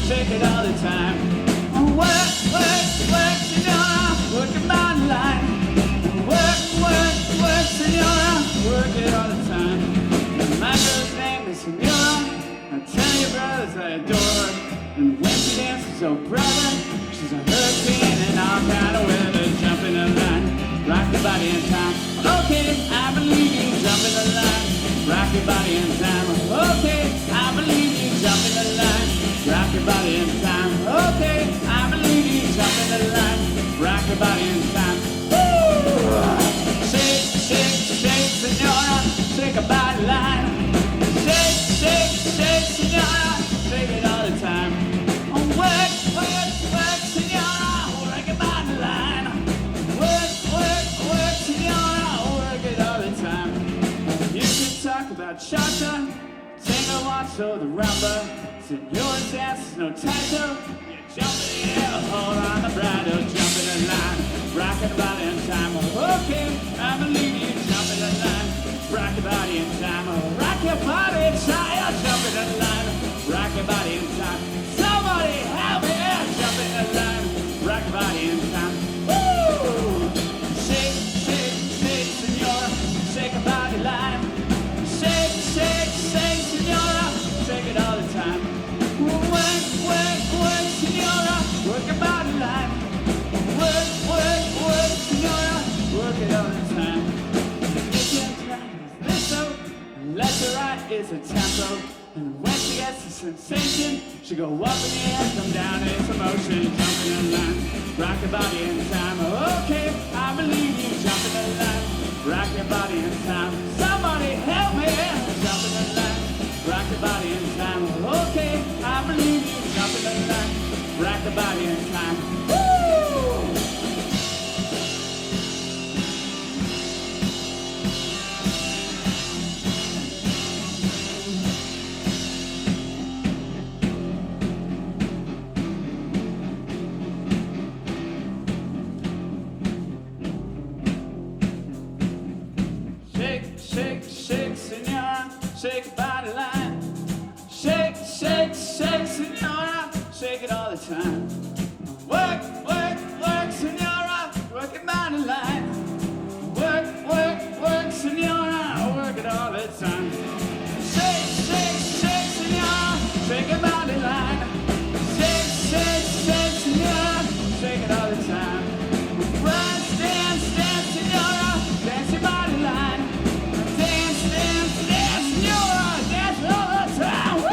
Shake it all the time. Work, work, work, senora, work it on the line. Work, work, work, senora, work it all the time. My girl's name is Senora. I tell you, brothers, I adore her. And when she dances, oh brother, she's a hurricane and all kind of weather. Jump in the line, rock your body in time. Okay, I believe you. Jump in the line, rock your body in time. Okay, I believe you. Jump in the line. Rock your body in time. Okay, I believe you. Jump in the line. Rock your body in time. Woo! Shake, shake, shake, senora. Shake a body line. Shake, shake, shake, senora. Shake it all the time. Work, work, work, senora. Work your body line. Work, work, work, senora. Work it all the time. You can talk about cha-cha, tango, macho, the rumba. Senor's dance, no title. You jump in the air, hold on the bridle, jump in the line, rock your body in time. Okay, I believe you. Jump in the line, rock your body in time. Rock your body, child, jump in the line, rock your body in time. Somebody help me, jump in the line, rock your body in time. Woo! Shake, shake, shake, senora, shake a body line. Shake, shake, shake, senora, shake it all the time. Work, work, work, senora, work your body line. Work, work, work, senora, work it all the time. This so, left to right is a tempo. And when she gets the sensation, she go up in the air, come down, it's a motion. Jump in the line, rock your body in time. Okay, I believe you. Jump in the line, rock your body in time. Somebody help me, jump in the line. Rock your body in time. Okay, I believe you. Jump in the line. Rock the body in time. Woo! Shake, shake, shake, senora. Shake your body line. Shake, shake, shake, senora. Shake it all the time. Work, work, work, senora. Work your body line. Work, work, work, senora. Work it all the time. Shake, shake, shake, senora. Shake your body line. Shake, shake, shake, senora. Shake it all the time. Dance, dance, dance, senora. Dance your body line. Dance, dance, dance, senora. Dance all the time. Woo!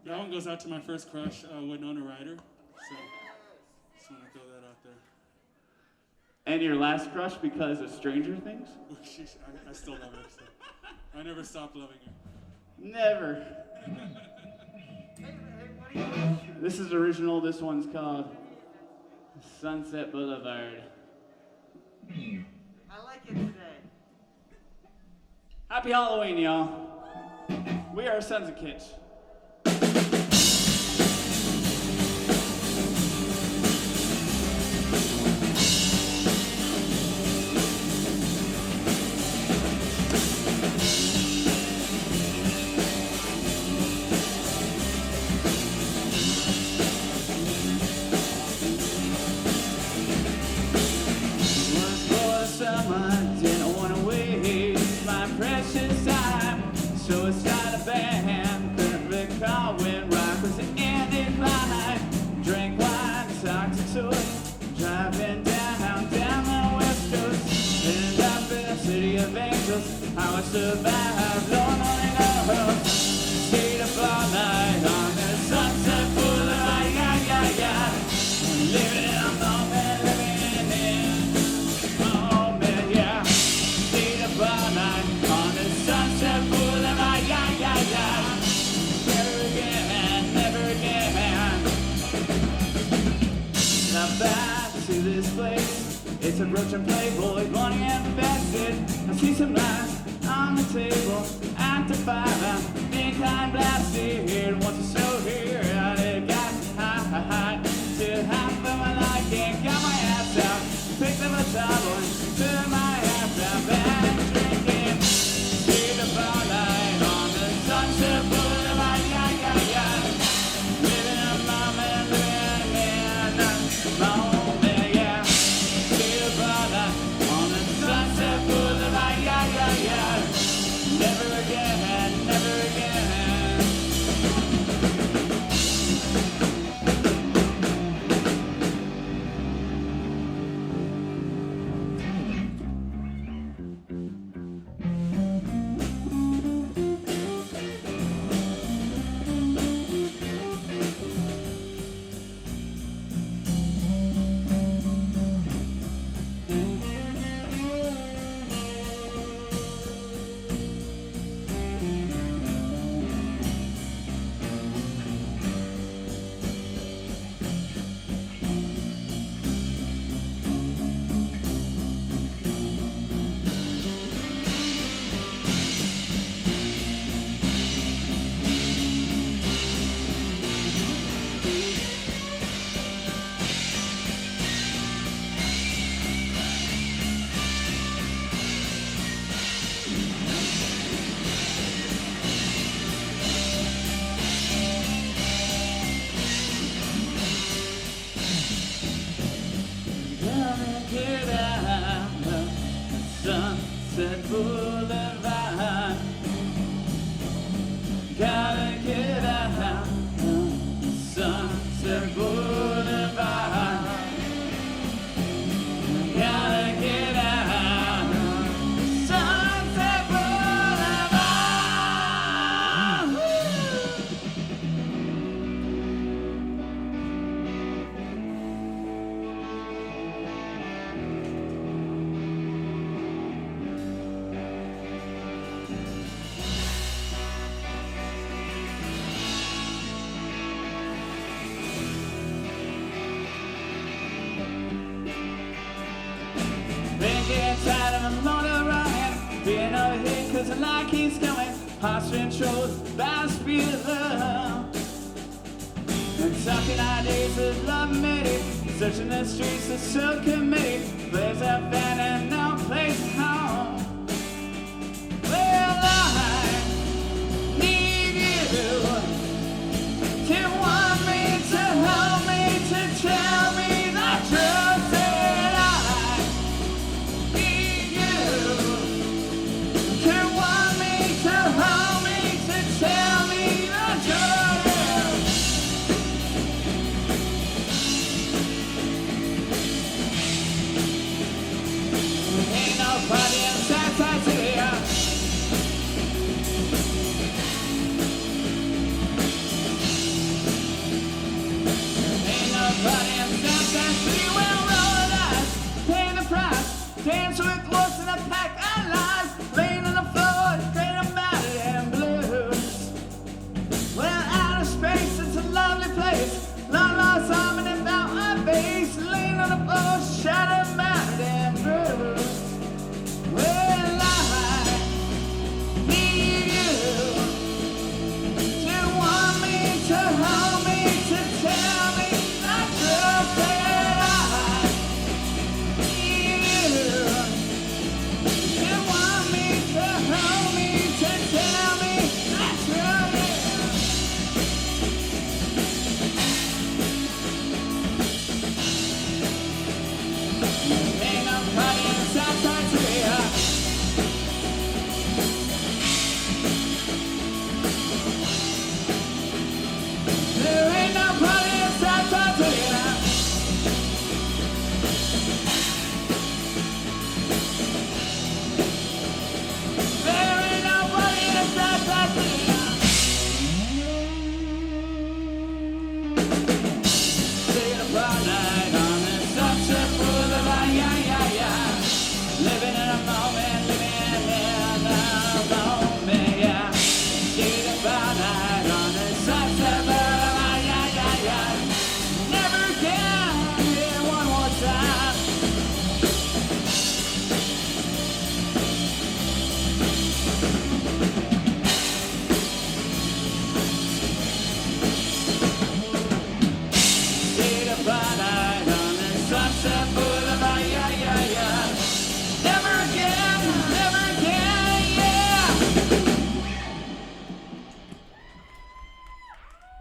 That one goes out to my first crush, Winona Ryder. So, just want to throw that out there. And your last crush because of Stranger Things? I still love her. So. I never stopped loving her. Never. This is original. This one's called Sunset Boulevard. I like it today. Happy Halloween, y'all. We are Sons of Kitsch. Didn't want to waste my precious time, so I started a band. Couldn't recall when rock was ending life. Drank wine, talked to toys, driving down the west coast. Ended up in the city of angels. How I survived, Lord only knows. Stayed up all night. place. It's a broken playboy, money invested. I see some lines on the table at the fire. Big time blasted, wants to show here. I got high, too high for my liking. Got my ass out, picked up a towel, turned my ass out, back drinking. See the bar light on the Sunset Boulevard, yeah. Living a moment, living in a moment, yeah. See the bar light on the Sunset Boulevard, yeah. Never again, never again. Get out of Sunset Boulevard. Gotta get out of Sunset Boulevard. Gotta get out of Sunset Boulevard. Been getting tired of a motor running, being over here cause the light keeps coming. Heart's controlled by the speed of love. And talking ideas of love made, searching the streets of so committed. Place I've been and no place at home. Well, I need you to want me, to hold me, to tell me the truth that I need you. To want me, to hold me, to tell me the truth. Ain't no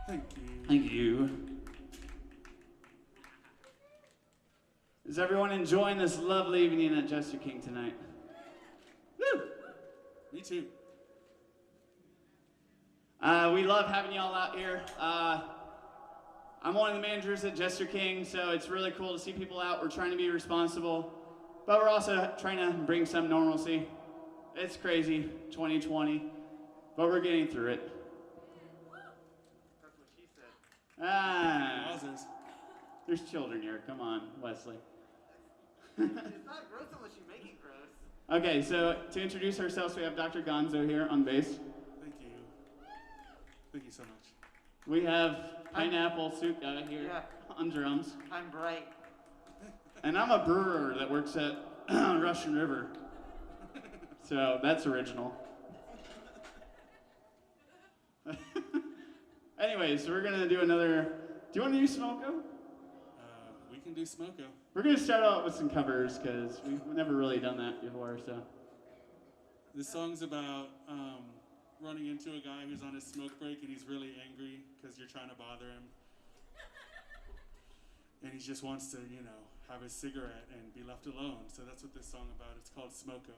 Thank you. Thank you. Is everyone enjoying this lovely evening at Jester King tonight? Woo! Me too. We love having y'all out here. I'm one of the managers at Jester King, so it's really cool to see people out. We're trying to be responsible, but we're also trying to bring some normalcy. It's crazy, 2020, but we're getting through it. That's what she said. Wowzers. There's children here. Come on, Wesley. It's not gross unless you make it gross. Okay, so to introduce ourselves, we have Dr. Gonzo here on bass. Thank you. Thank you so much. We have Pineapple Suit Guy here on drums. I'm bright. And I'm a brewer that works at Russian River. So that's original. Anyways, we're gonna do another. Do you want to do Smoko? We can do Smoko. We're gonna start out with some covers because we've never really done that before. So This song's about running into a guy who's on his smoke break and he's really angry because you're trying to bother him. And he just wants to, you know, have his cigarette and be left alone. So that's what this song's about. It's called Smoko.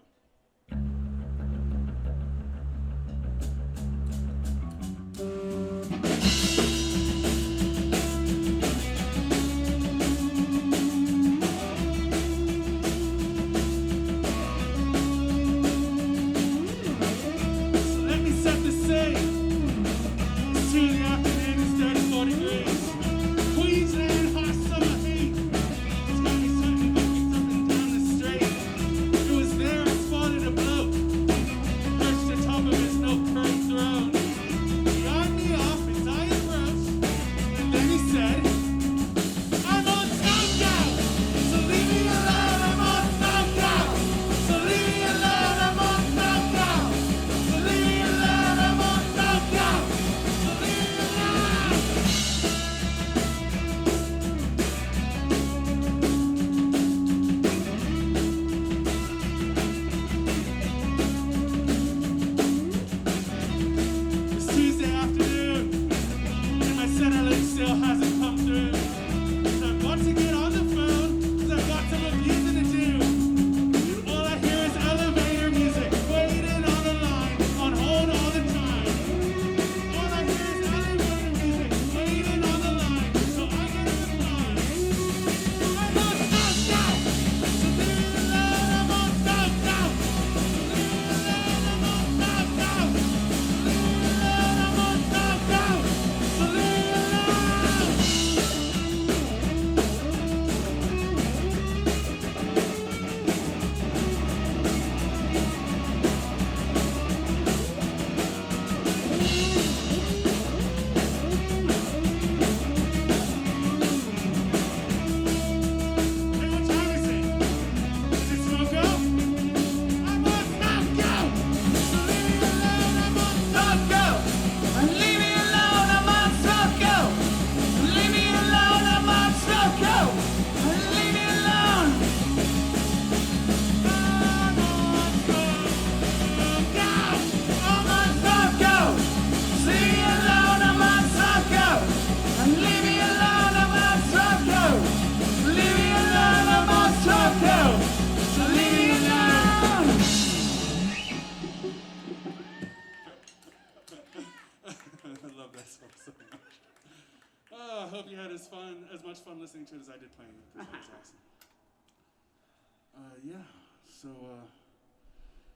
As much fun listening to it as I did playing it. That was awesome.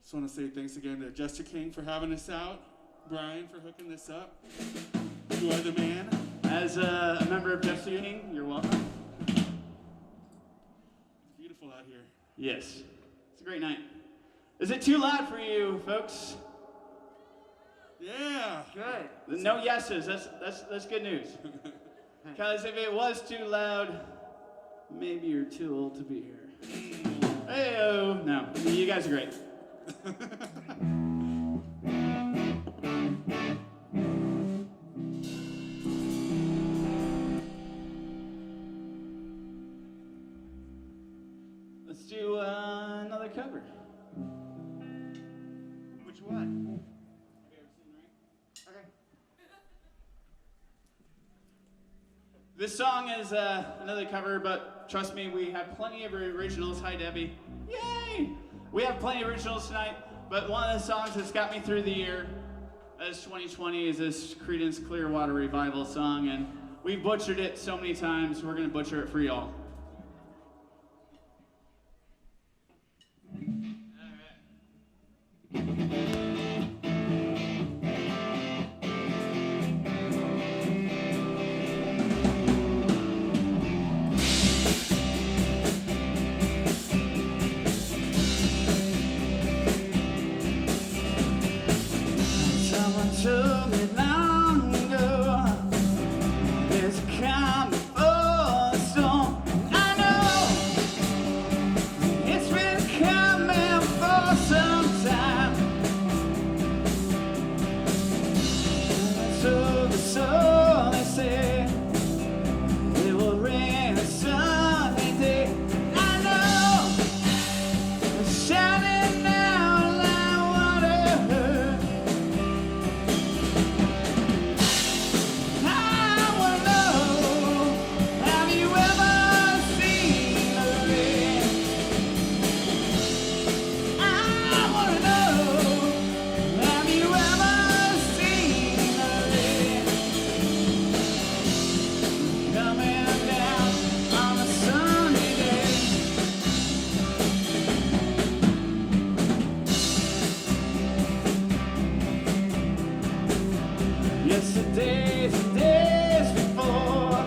Just want to say thanks again to Jester King for having us out, Brian for hooking this up. You are the man. As a member of Jester King, you're welcome. It's beautiful out here. Yes, it's a great night. Is it too loud for you, folks? Yeah. Good. No yeses. That's good news. Because if it was too loud, maybe you're too old to be here. Hey-oh. No, you guys are great. Let's do another cover. Which one? Okay. This song is another cover, but trust me, we have plenty of originals. Hi, Debbie. Yay! We have plenty of originals tonight, but one of the songs that's got me through the year as 2020 is this Creedence Clearwater Revival song, and we've butchered it so many times, we're gonna butcher it for y'all. Told me long ago, there's a calm before the storm. I know it's been coming for some time. So the soul, they say, it will rain a sunny day. I know it's shining now like water. Yesterday's the days before.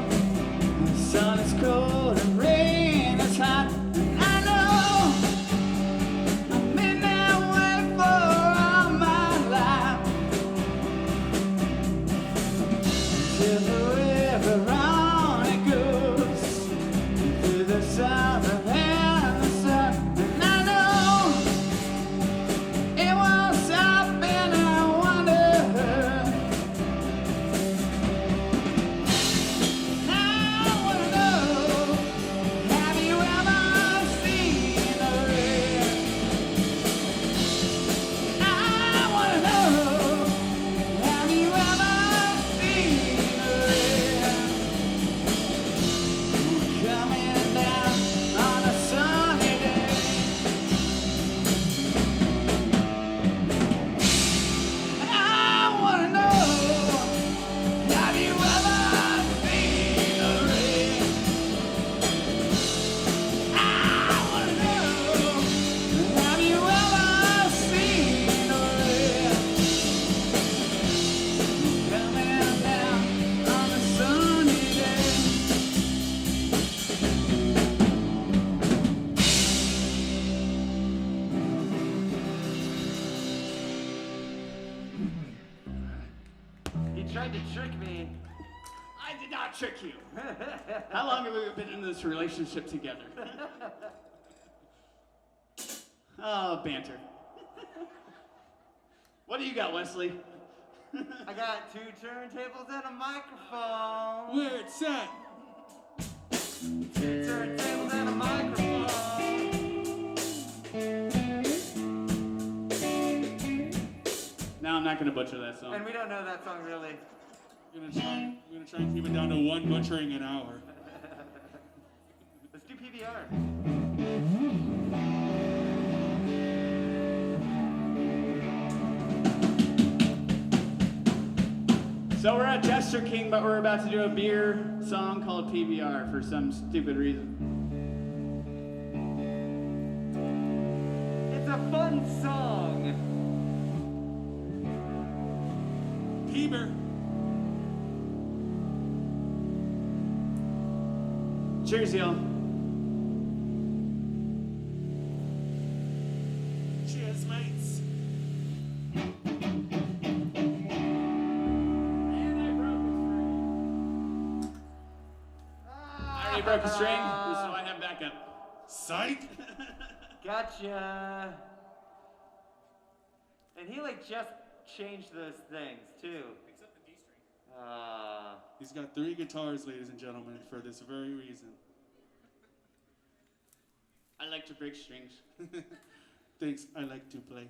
The sun is cold and rain is hot. And I know I've been that way for all my life. Till forever on it goes, through the summer and the sun. And I know it won't stop, and I wonder. Tried to trick me. I did not trick you. How long have we been in this relationship together? Oh, banter. What do you got, Wesley? I got 2 turntables and a microphone. Where it's at? 2 turntables and a microphone. No, I'm not gonna butcher that song. And we don't know that song really. We're gonna try and keep it down to 1 butchering an hour. Let's do PBR. So we're at Jester King, but we're about to do a beer song called PBR for some stupid reason. It's a fun song. Bieber. Cheers, y'all. Cheers, mates. I already broke a string, so I have backup. Psych. Gotcha. And he like just changed those things too. Except the D string. He's got 3 guitars, ladies and gentlemen, for this very reason. I like to break strings. Thanks, I like to play.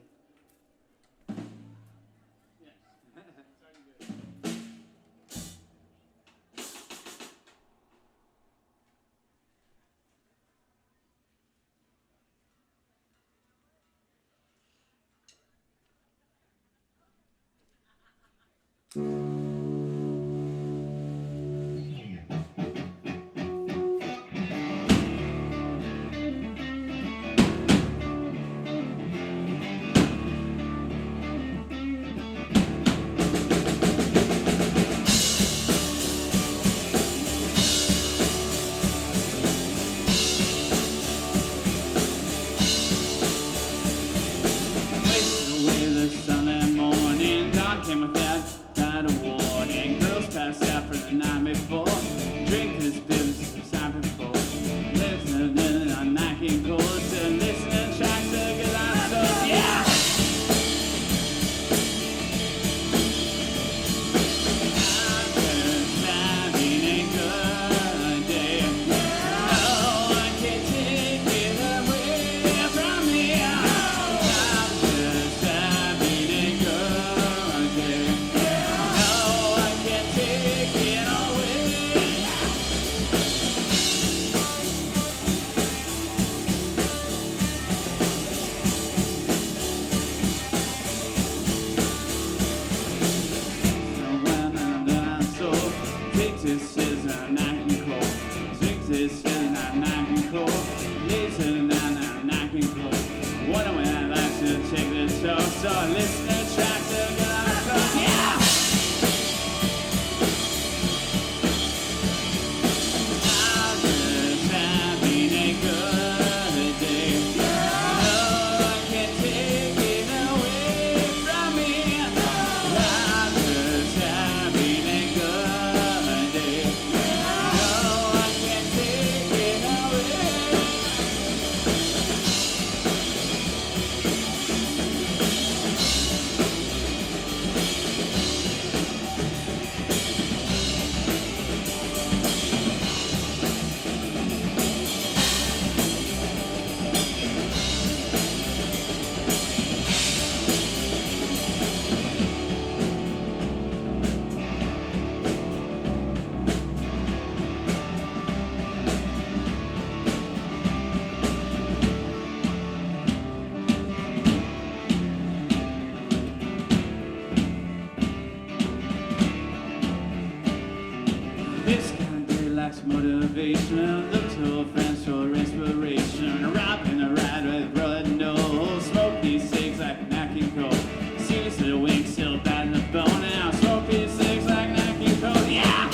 Motivation, look to friends for inspiration. Rockin' a ride with blood and no. Smoke these cigs like knocking coal. Seems to the wing still bad in the bone. Now smoke these cigs like knocking coal. Yeah!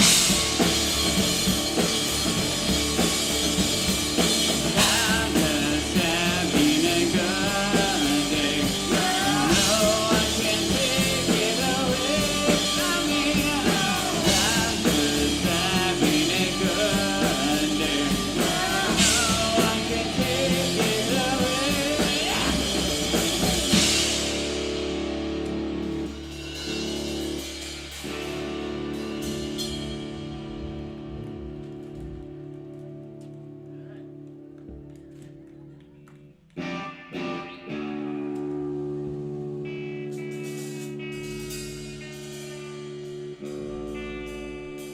I'm just having a good day. No, I can't take it away from me. I'm just having a good day. No, I can't take it away.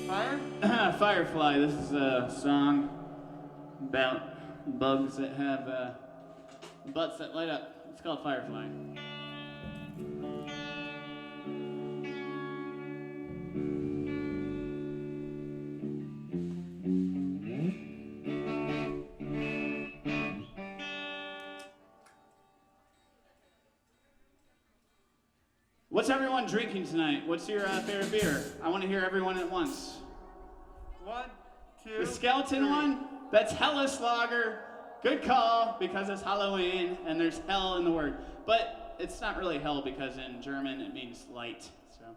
Fire? Firefly, this is a song about bugs that have butts that light up. It's called Firefly. What's everyone drinking tonight? What's your favorite beer? I want to hear everyone at once. 1, 2. The skeleton three. one? That's Hellas Lager. Good call, because it's Halloween and there's hell in the word. But it's not really hell because in German it means light. So. All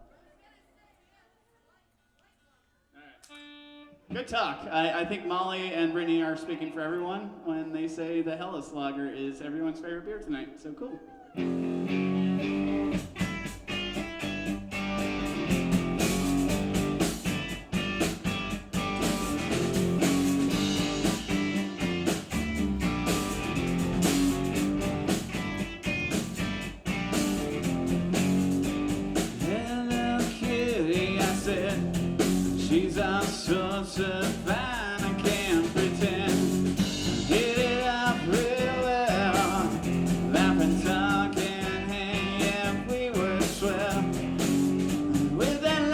right. Good talk. I think Molly and Brittany are speaking for everyone when they say the Hellas Lager is everyone's favorite beer tonight. So cool. She's all sorts of fine, I can't pretend. Hit it up real well, laugh and talk and hang if we were swell. With that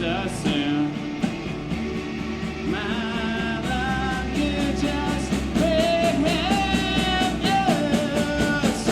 so soon. My love, you just behave, yes.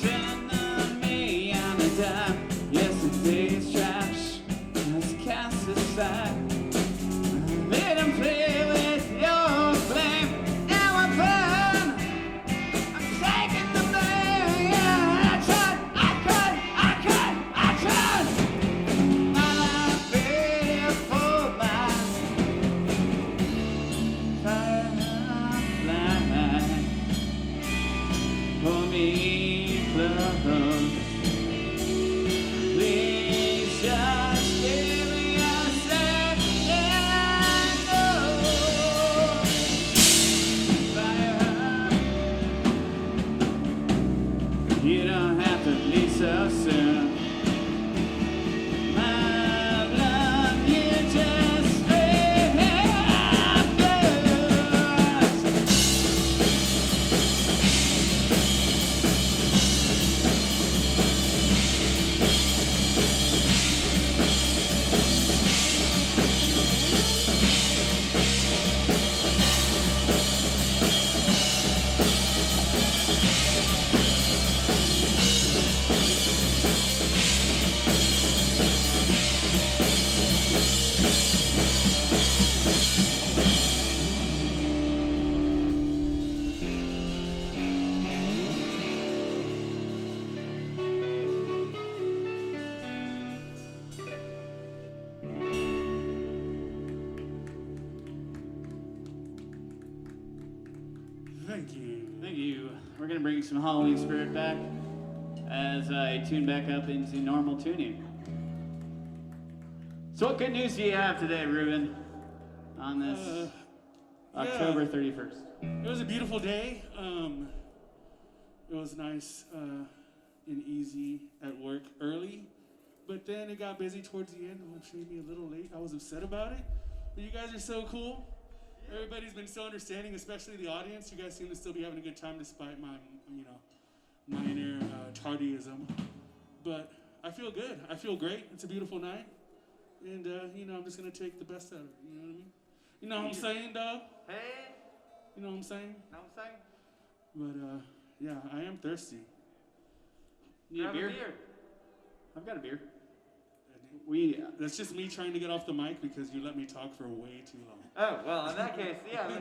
Turn on me on a dime. Yesterday's trash was cast aside. Let 'em play with your flame. Now I'm fine. I'm taking the blame. Yeah, I tried. My life paid for my firelight. Pull me close. Please just give me a second. Oh, fire. You don't have to leave so soon. My love, you just behave, yes. Thank you. Thank you. We're gonna bring some Halloween spirit back as I tune back up into normal tuning. So what good news do you have today, Ruben, on this October 31st? It was a beautiful day. It was nice and easy at work early, but then it got busy towards the end, which made me a little late. I was upset about it, but you guys are so cool. Everybody's been so understanding, especially the audience. You guys seem to still be having a good time despite my, minor tardyism. But I feel good. I feel great. It's a beautiful night. And, I'm just going to take the best out of it. You know what I mean? You know what I'm saying, dog? Hey, You know what I'm saying? know what I'm saying? But, yeah, I am thirsty. You need a Grab beer? a beer. I've got a beer. That's just me trying to get off the mic because you let me talk for way too long. Oh, well, in that case, yeah,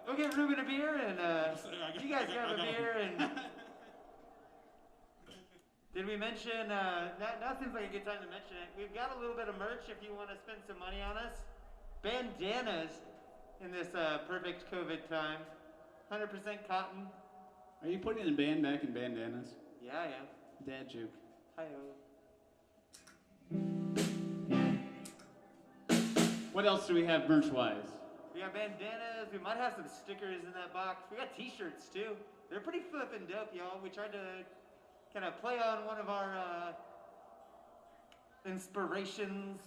we'll get Ruben a beer, and you guys grab a beer, and... Did we mention, now seems like a good time to mention it. We've got a little bit of merch if you want to spend some money on us. Bandanas in this perfect COVID time. 100% cotton. Are you putting the band back in bandanas? Yeah, I am. Dad joke. Hi-oh. What else do we have merch-wise? We got bandanas. We might have some stickers in that box. We got t-shirts, too. They're pretty flippin' dope, y'all. We tried to kind of play on one of our inspirations.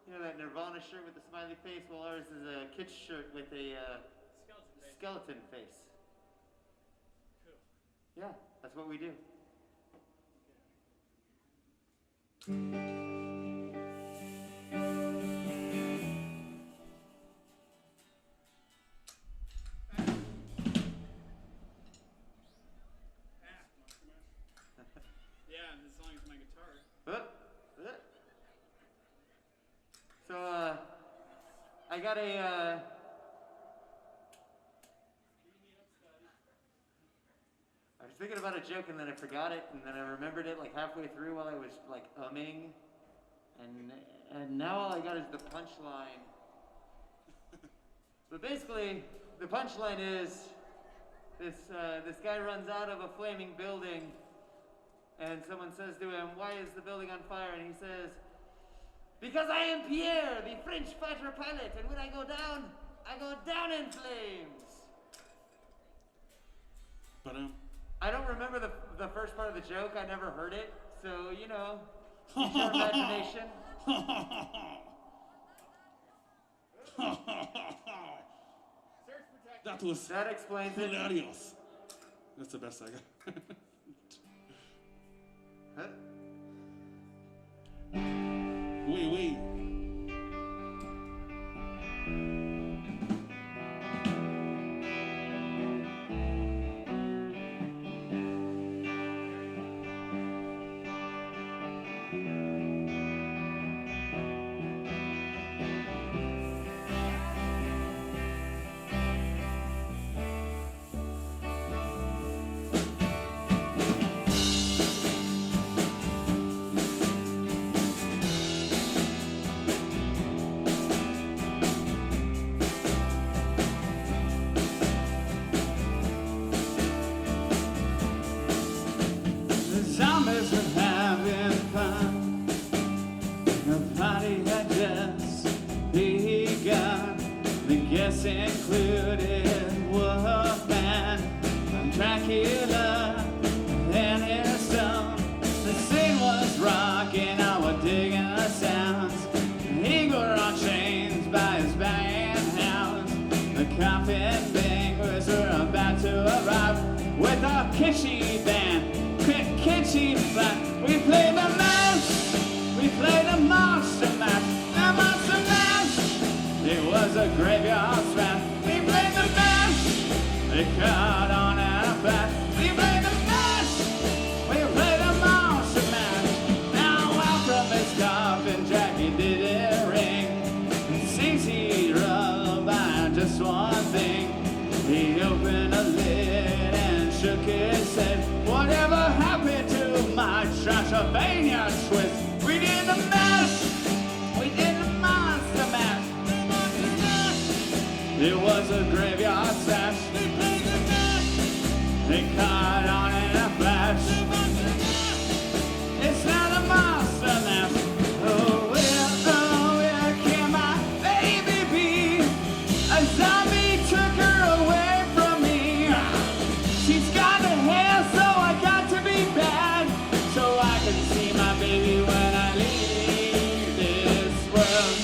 You know, that Nirvana shirt with the smiley face? Well, ours is a Kitsch shirt with a skeleton face. Cool. Yeah, that's what we do. Yeah, as long as my guitar. So, I got a, I was thinking about a joke and then I forgot it, and then I remembered it like halfway through while I was like umming, and now all I got is the punchline. But basically, the punchline is this guy runs out of a flaming building, and someone says to him, "Why is the building on fire?" And he says, "Because I am Pierre, the French fighter pilot, and when I go down in flames." I don't remember the first part of the joke. I never heard it. So, you know, use your imagination. That explains it. hilarious. That's the best I got. Huh? Wait. The zombies were having fun. The party had just begun. The guests included Wolfman, Dracula, and his son. The scene was rocking, I was digging the sounds. Eagle on chains by his banging hounds. The coffin bangers were about to arrive with a Kitschy band. Kitschy band. We played the mash. We played the monster mash. The monster mash. It was a graveyard smash. We played the mash. They caught on at a flash. We played the mash. We played the monster mash. Now out from his coffin, Jackie did it ring. Sings he lullaby, just one thing. He opened a lid and shook his head. Whatever happened to my Transylvania twist? We did the mash. We did the monster mash. It was a graveyard smash. They caught on in a flash. It's not a monster mash. Oh, where can my baby be? A zombie took her away from me. She's got the hair, so I got to be bad, so I can see my baby when I leave this world.